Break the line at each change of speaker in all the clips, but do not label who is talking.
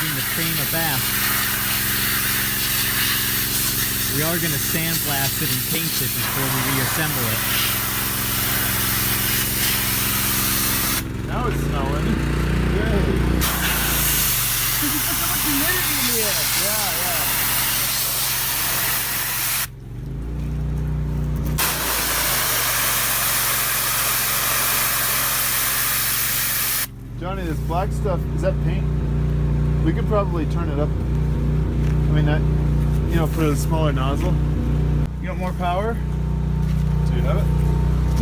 giving the frame a bath. We are going to sandblast it and paint it before we reassemble it.
Now it's snowing. Yay! There's so much humidity in the air. Yeah. Johnny, this black stuff, is that paint? We could probably turn it up. I mean, that, you know, put a smaller nozzle. You got more power? Do you have it?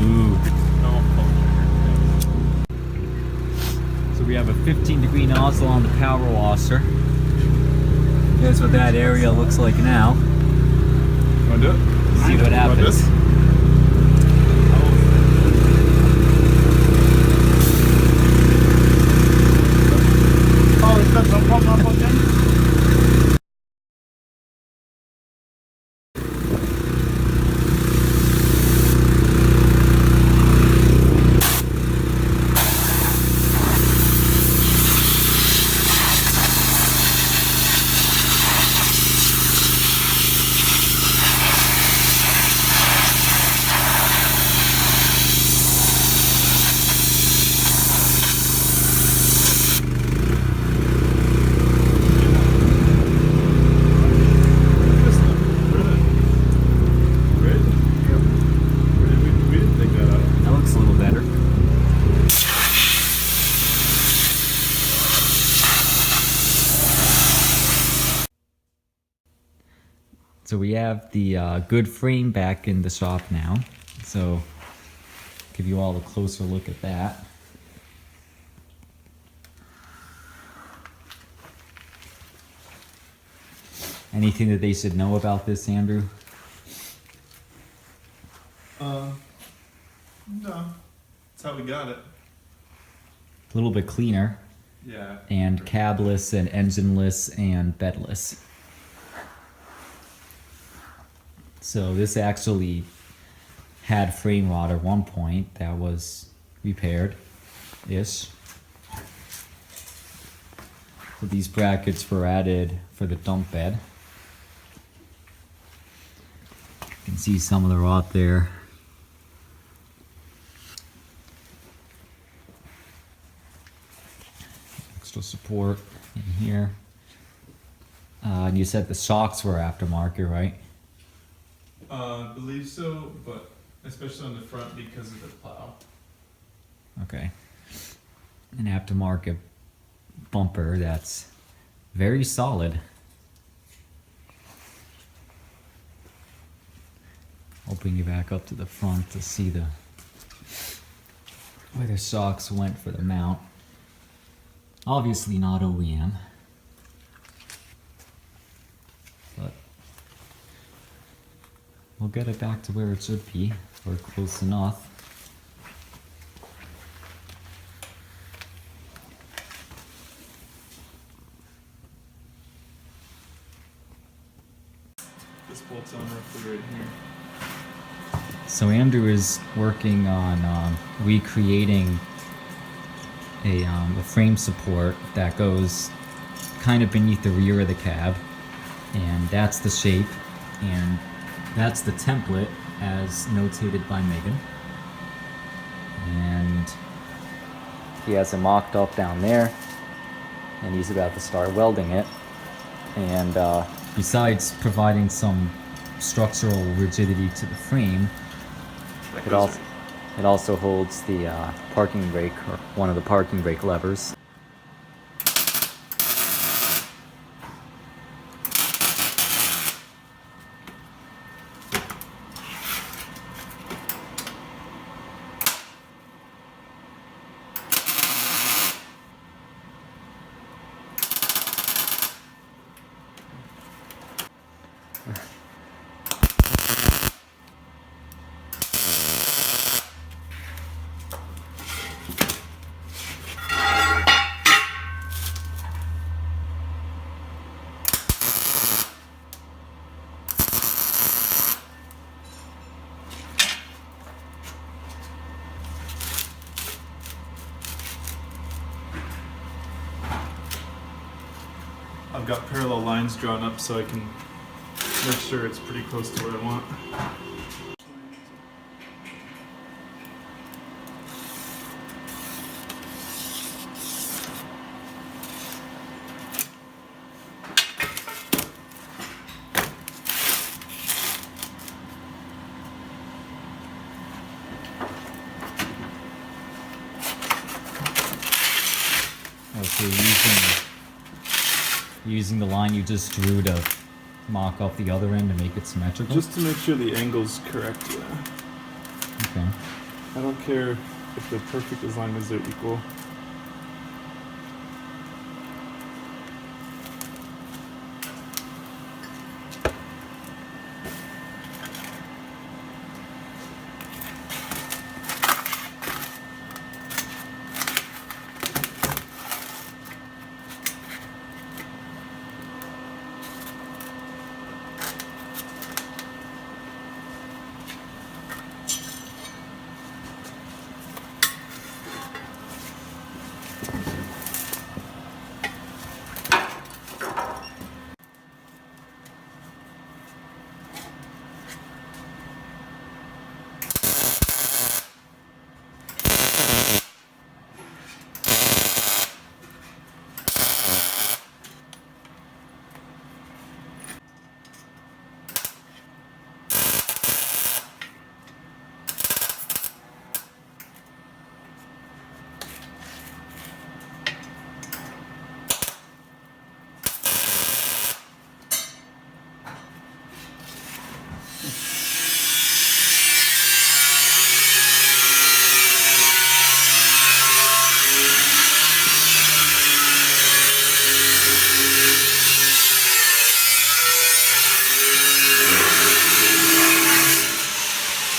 Ooh.
No.
So we have a 15-degree nozzle on the power washer. Here's what that area looks like now.
Want to do it?
See what happens.
Oh, is that some problem up again?
So we have the good frame back in the shop now. So give you all a closer look at that. Anything that they should know about this, Andrew?
No. That's how we got it.
A little bit cleaner.
Yeah.
And cabless and engineless and bedless. So this actually had frame rot at one point that was repaired-ish. So these brackets were added for the dump bed. You can see some of the rot there. Extra support in here. And you said the shocks were aftermarket, right?
I believe so, but especially on the front because of the plow.
Okay. An aftermarket bumper that's very solid. I'll bring you back up to the front to see where the shocks went for the mount. Obviously not OEM. But we'll get it back to where it should be, or close enough.
This bolt's on roughly right here.
So Andrew is working on recreating a frame support that goes kind of beneath the rear of the cab, and that's the shape, and that's the template as notated by Megan. And he has it mocked up down there, and he's about to start welding it. And besides providing some structural rigidity to the frame, it also holds the parking brake, or one of the parking brake levers.
got parallel lines drawn up so I can make sure it's pretty close to what I want.
So using the line you just drew to mock off the other end to make it symmetrical?
Just to make sure the angle's correct, yeah.
Okay.
I don't care if they're perfect as long as they're equal.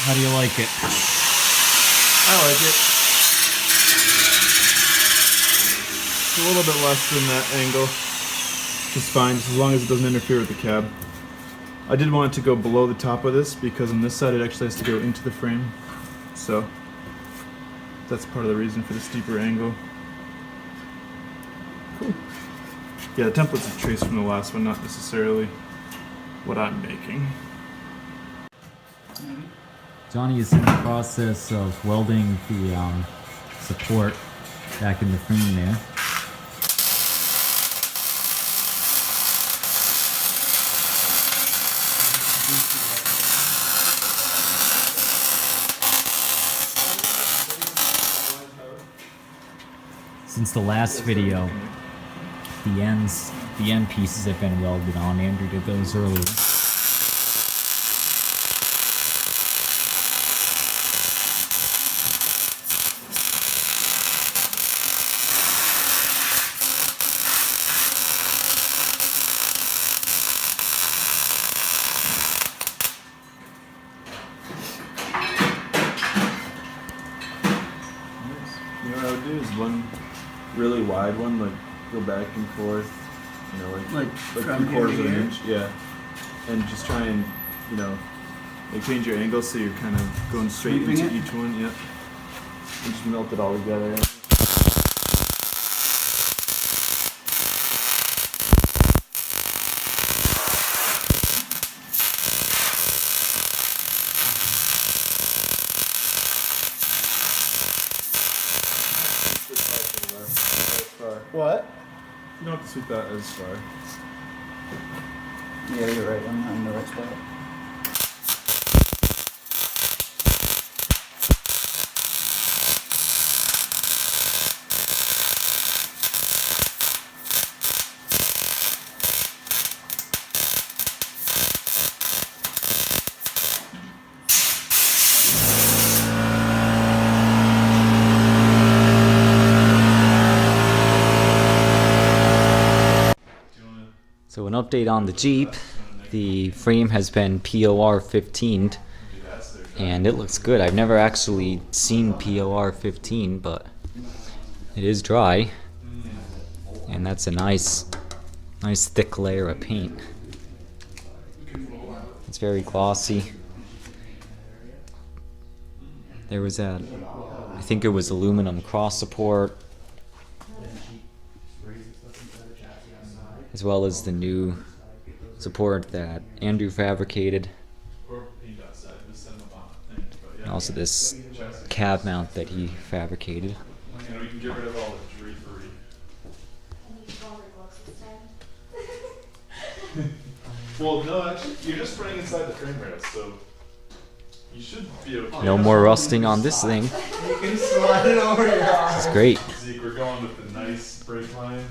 How do you like it?
I like it. It's a little bit less than that angle. It's fine, just as long as it doesn't interfere with the cab. I did want it to go below the top of this because on this side it actually has to go into the frame. So that's part of the reason for the steeper angle. Cool. Yeah, the template's a trace from the last one, not necessarily what I'm making.
Johnny is in the process of welding the support back in the frame there. Since the last video, the end pieces have been welded on. Andrew did those earlier.
You know what I would do is one really wide one, like go back and forth, you know, like
from
3/4
here
of
to
an
here?
inch, yeah. And just try and, you know, like change your angle so you're kind of going straight
Sweeping
into
it?
each one, yeah. And just melt it all together.
What?
You don't have to sweep that as far.
Yeah, you're right. I'm not in the right spot.
So an update on the Jeep. The frame has been POR 15'd and it looks good. I've never actually seen POR 15, but it is dry. And that's a nice thick layer of paint. It's very glossy. There was that, I think it was aluminum cross support. as well as the new support that Andrew fabricated, and also this cab mount that he fabricated.
And we can get rid of all the drapery. Well, no, actually, you're just running inside the frame rail, so you should be okay.
No more rusting on this thing.
You can slide it over your arm.
It's great.
Zeke, we're going with the nice brake line.